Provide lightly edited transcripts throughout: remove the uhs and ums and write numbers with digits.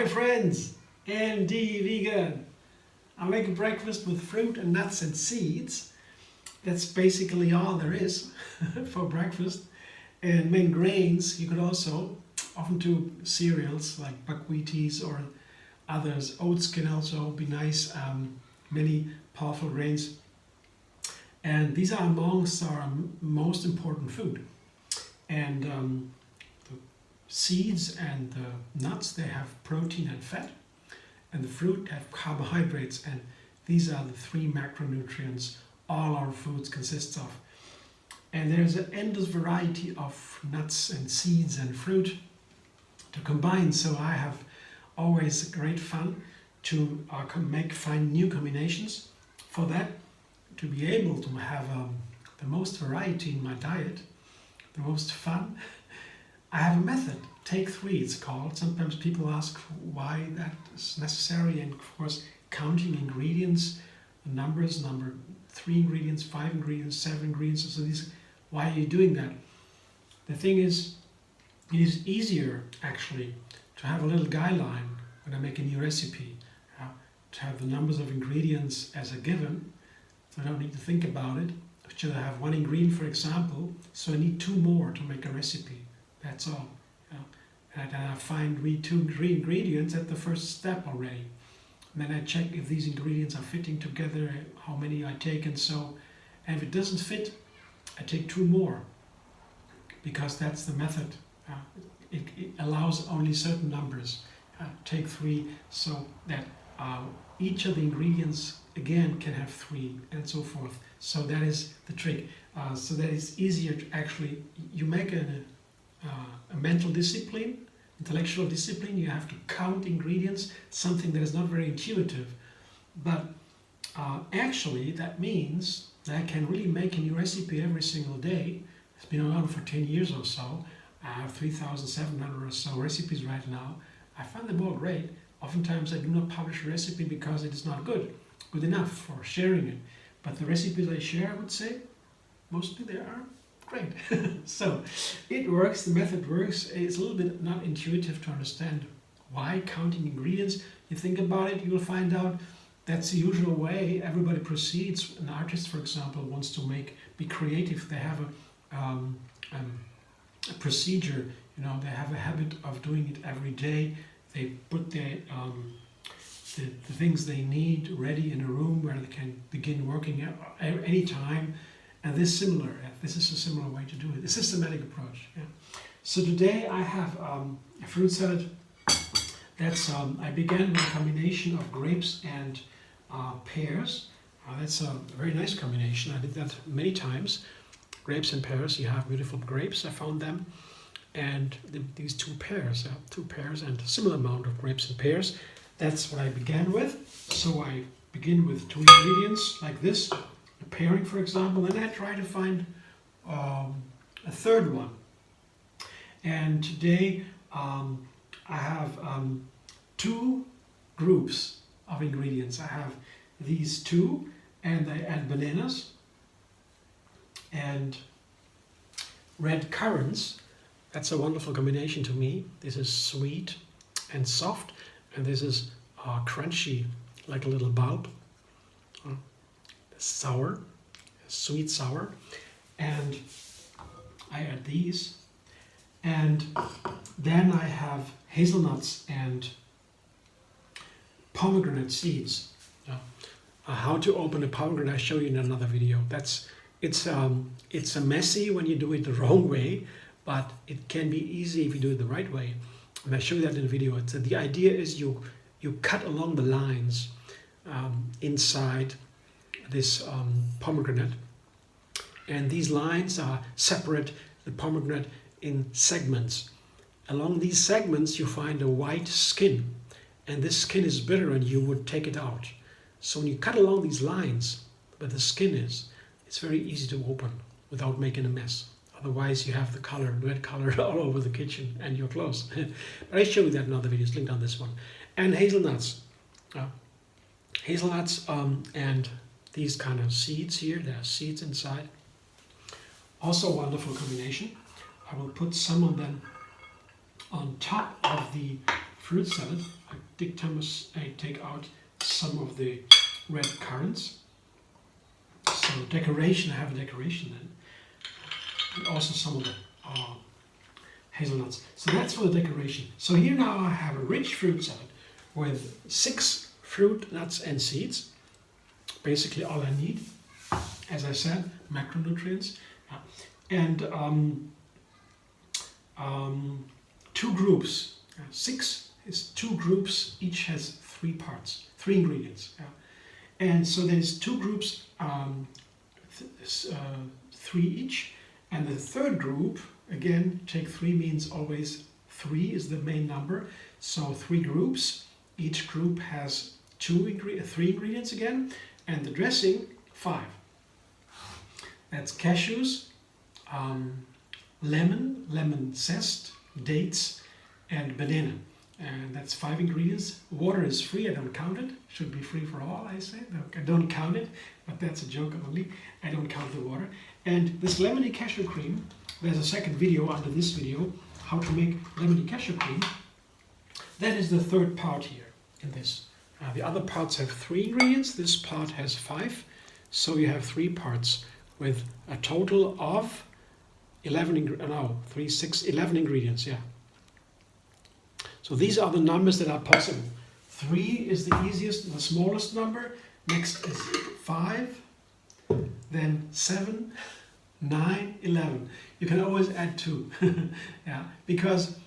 Hi friends, ND Vegan. I make a breakfast with fruit and nuts and seeds. That's basically all there is for breakfast. And main grains, you could also often do cereals like buckwheaties or others. Oats can also be nice, many powerful grains. And these are amongst our most important food. And the seeds and the nuts, they have protein and fat. And the fruit have carbohydrates. And these are the three macronutrients all our foods consist of. And there's an endless variety of nuts and seeds and fruit to combine. So I have always great fun to find new combinations. For that, to be able to have the most variety in my diet, the most fun, I have a method. Take 3 it's called. Sometimes people ask why that is necessary, and of course counting ingredients, the numbers, number 3 ingredients, 5 ingredients, 7 ingredients. So why are you doing that? The thing is, it is easier actually to have a little guideline when I make a new recipe, to have the numbers of ingredients as a given, so I don't need to think about it. Should I have 1 ingredient, for example, so I need 2 more to make a recipe. That's all. And I find 3 ingredients at the first step already. And then I check if these ingredients are fitting together, how many I take, and so. And if it doesn't fit, I take 2 more, because that's the method. It allows only certain numbers. Take 3, so that each of the ingredients again can have 3, and so forth. So that is the trick. So that it's easier to actually, you make a mental discipline, intellectual discipline. You have to count ingredients, something that is not very intuitive. But actually that means that I can really make a new recipe every single day. It's been around for 10 years or so. I have 3,700 or so recipes right now. I find them all great. Oftentimes I do not publish a recipe because it is not good enough for sharing it. But the recipes I share, I would say, mostly they are great. So it works, the method works. It's a little bit not intuitive to understand why counting ingredients. You think about it, you will find out that's the usual way everybody proceeds. An artist, for example, wants to be creative. They have a procedure, they have a habit of doing it every day. They put the things they need ready in a room where they can begin working at any time. And this is a similar way to do it, a systematic approach. Yeah. So today I have a fruit salad. That's I began with a combination of grapes and pears. That's a very nice combination. I did that many times. Grapes and pears. You have beautiful grapes. I found them, and these 2 pears. 2 pears and a similar amount of grapes and pears. That's what I began with. So I begin with 2 ingredients like this. Pairing, for example, and I try to find a 3rd one. And today I have 2 groups of ingredients. I have these 2, and I add bananas and red currants. That's a wonderful combination to me. This is sweet and soft, and this is crunchy, like a little bulb. Sour, sweet sour, and I add these, and then I have hazelnuts and pomegranate seeds. How to open a pomegranate I show you in another video. It's a messy when you do it the wrong way, but it can be easy if you do it the right way, and I show you that in the video. The idea is you cut along the lines inside this pomegranate, and these lines separate the pomegranate in segments. Along these segments you find a white skin, and this skin is bitter and you would take it out. So when you cut along these lines where the skin is, it's very easy to open without making a mess. Otherwise you have the color, red color all over the kitchen and your clothes. But I show you that in other videos, linked on this one. And hazelnuts. And these kind of seeds here, there are seeds inside. Also a wonderful combination. I will put some of them on top of the fruit salad, I take out some of the red currants. So decoration, I have a decoration then. And also some of the hazelnuts. So that's for the decoration. So here now I have a rich fruit salad with 6 fruit, nuts and seeds. Basically all I need. As I said, macronutrients. And 2 groups. 6 is 2 groups, each has 3 parts, 3 ingredients. And so there's 2 groups, 3 each. And the third group, again, take 3 means always 3 is the main number. So 3 groups, each group has 3 ingredients again, and the dressing 5. That's cashews, lemon zest, dates, and banana. And that's 5 ingredients. Water is free, I don't count it. Should be free for all, I say. No, I don't count it, but that's a joke only. I don't count the water. And this Lemony Cashew Cream, there's a second video under this video, how to make Lemony Cashew Cream. That is the third part here in this. The other parts have 3 ingredients, this part has 5. So you have 3 parts with a total of 11 ingredients, yeah. So these are the numbers that are possible. 3 is the easiest, the smallest number. Next is 5, then 7, 9, 11. You can always add 2. Yeah, because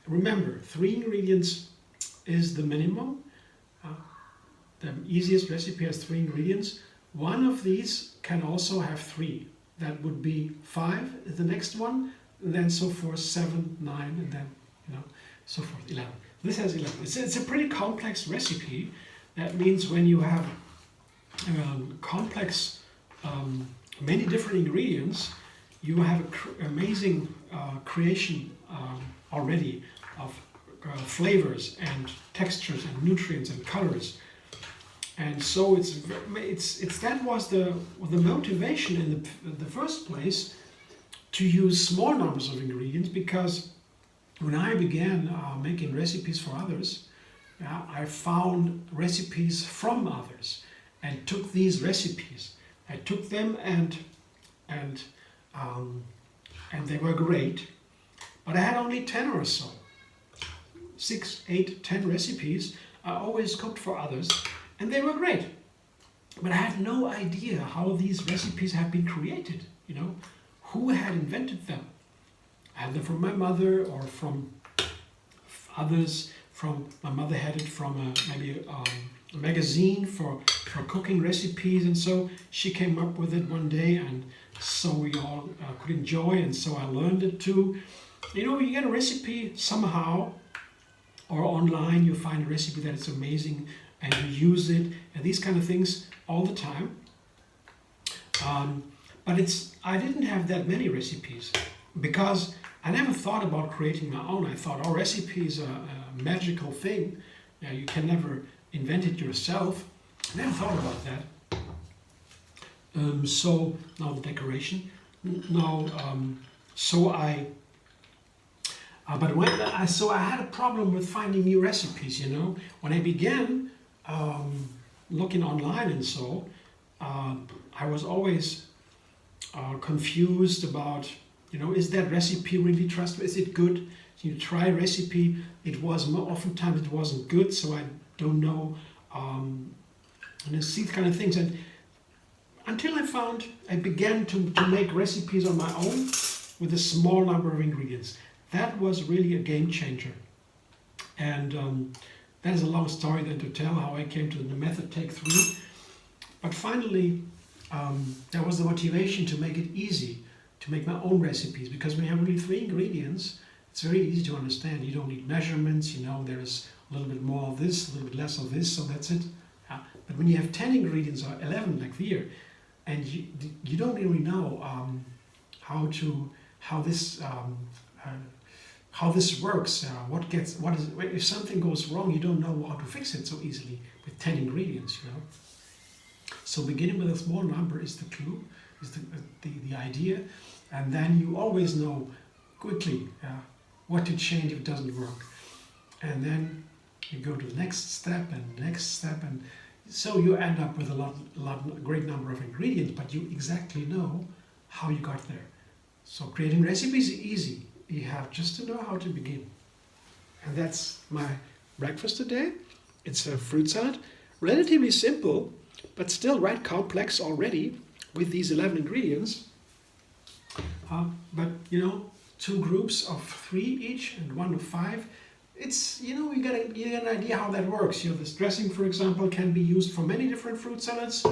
remember, 3 ingredients is the minimum. The easiest recipe has 3 ingredients. One of these can also have 3. That would be 5, the next one, and then so forth, 7, 9, and then, so forth, 11. This has 11. It's a pretty complex recipe. That means when you have complex, many different ingredients, you have an amazing creation already of flavors and textures and nutrients and colors. And so that was the motivation in the first place to use small numbers of ingredients, because when I began making recipes for others, I found recipes from others and took these recipes. I took them and they were great, but I had only 10 or so, 6, 8, 10 recipes. I always cooked for others. And they were great, but I had no idea how these recipes had been created, who had invented them. I had them from my mother or from others. My mother had it from maybe a magazine for cooking recipes, and so she came up with it one day, and so we all could enjoy, and so I learned it too. You get a recipe somehow, or online you find a recipe that is amazing, and you use it, and these kind of things all the time. But I didn't have that many recipes, because I never thought about creating my own. I thought, recipe is a magical thing. You can never invent it yourself. I never thought about that. So now the decoration. But I had a problem with finding new recipes. When I began looking online and so, I was always confused about, is that recipe really trustworthy? Is it good? You try a recipe, oftentimes it wasn't good, so I don't know, and these kind of things. And until I began to make recipes on my own with a small number of ingredients. That was really a game changer. And that is a long story then to tell how I came to the method take 3. But finally, there was the motivation to make it easy to make my own recipes, because when you have only 3 ingredients, it's very easy to understand. You don't need measurements, there's a little bit more of this, a little bit less of this, so that's it. But when you have 10 ingredients or 11 like here, and you don't really know how this works, if something goes wrong, you don't know how to fix it so easily with 10 ingredients, So beginning with a small number is the clue, is the idea, and then you always know quickly what to change if it doesn't work. and then you go to the next step and next step, and so you end up with a great number of ingredients, but you exactly know how you got there. So creating recipes is easy. You have just to know how to begin. And that's my breakfast today. It's a fruit salad, relatively simple, but still right complex already with these 11 ingredients. But you know, 2 groups of 3 each and 1 of 5. It's, you know, you get an idea how that works. You know, this dressing, for example, can be used for many different fruit salads,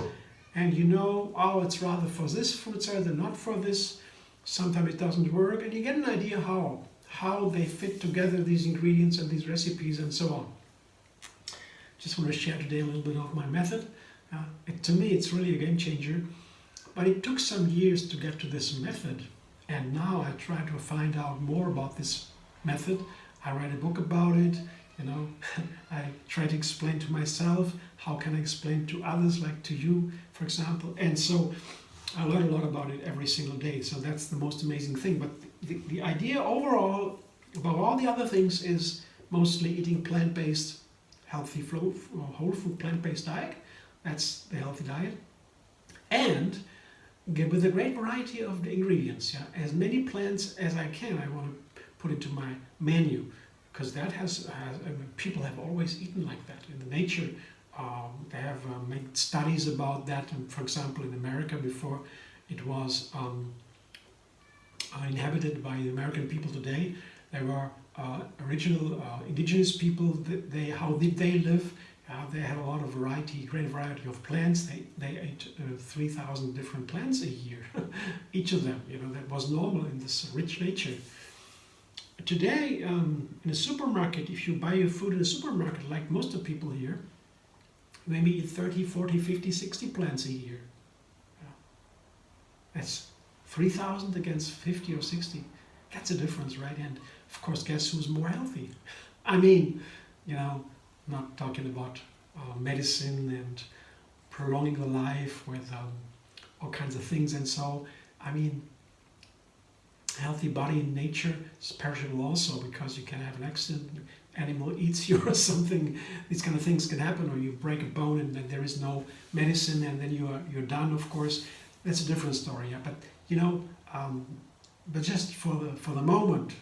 and you know, oh, it's rather for this fruit salad and not for this. Sometimes it doesn't work, and you get an idea how they fit together, these ingredients and these recipes and so on. Just want to share today a little bit of my method. To me, it's really a game changer, but it took some years to get to this method, and now I try to find out more about this method. I write a book about it, you know. I try to explain to myself, how can I explain to others, like to you, for example. And so I learn a lot about it every single day, so that's the most amazing thing. But the idea overall, above all the other things, is mostly eating plant-based, healthy, whole food plant-based diet. That's the healthy diet. And get with a great variety of the ingredients, yeah? As many plants as I can, I want to put into my menu, because that has people have always eaten like that in the nature. They have made studies about that, and for example in America, before it was inhabited by the American people today, there were original indigenous people. How did they live? They had a lot of variety, great variety of plants. They ate 3,000 different plants a year, each of them. You know, that was normal in this rich nature. Today, in a supermarket, if you buy your food in a supermarket, like most of the people here, maybe eat 30, 40, 50, 60 plants a year. Yeah. That's 3,000 against 50 or 60. That's a difference, right? And of course, guess who's more healthy? I mean, you know, not talking about medicine and prolonging the life with all kinds of things. And so, I mean, healthy body in nature is perishable also, because you can have an accident, animal eats you or something. These kind of things can happen, or you break a bone and then there is no medicine and then you're done. Of course, that's a different story. Yeah? But you know, but just for the moment,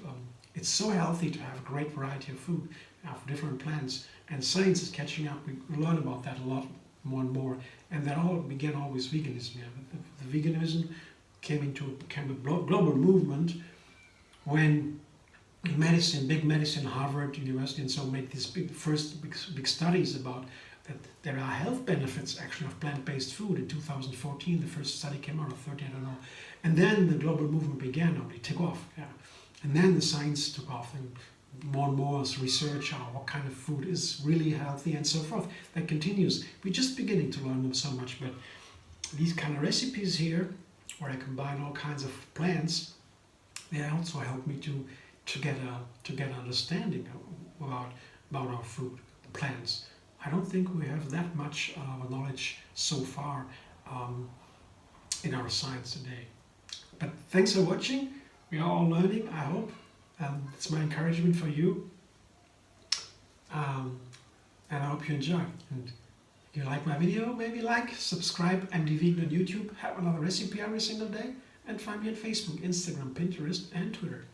it's so healthy to have a great variety of food, of different plants, and science is catching up. We learn about that a lot more and more, and that all began always veganism. Yeah? The veganism became a global movement when medicine, big medicine, Harvard University and so made these first big studies about that there are health benefits actually of plant-based food. In 2014, the first study came out, or 30, I don't know. And then the global movement began, or it took off. Yeah. And then the science took off, and more research on what kind of food is really healthy and so forth. That continues. We're just beginning to learn them so much, but these kind of recipes here, where I combine all kinds of plants, they also help me to get an understanding about our food, the plants. I don't think we have that much knowledge so far in our science today. But thanks for watching. We are all learning, I hope. It's my encouragement for you. And I hope you enjoy. And if you like my video, maybe like, subscribe, MD Vegan on YouTube, have another recipe every single day, and find me on Facebook, Instagram, Pinterest, and Twitter.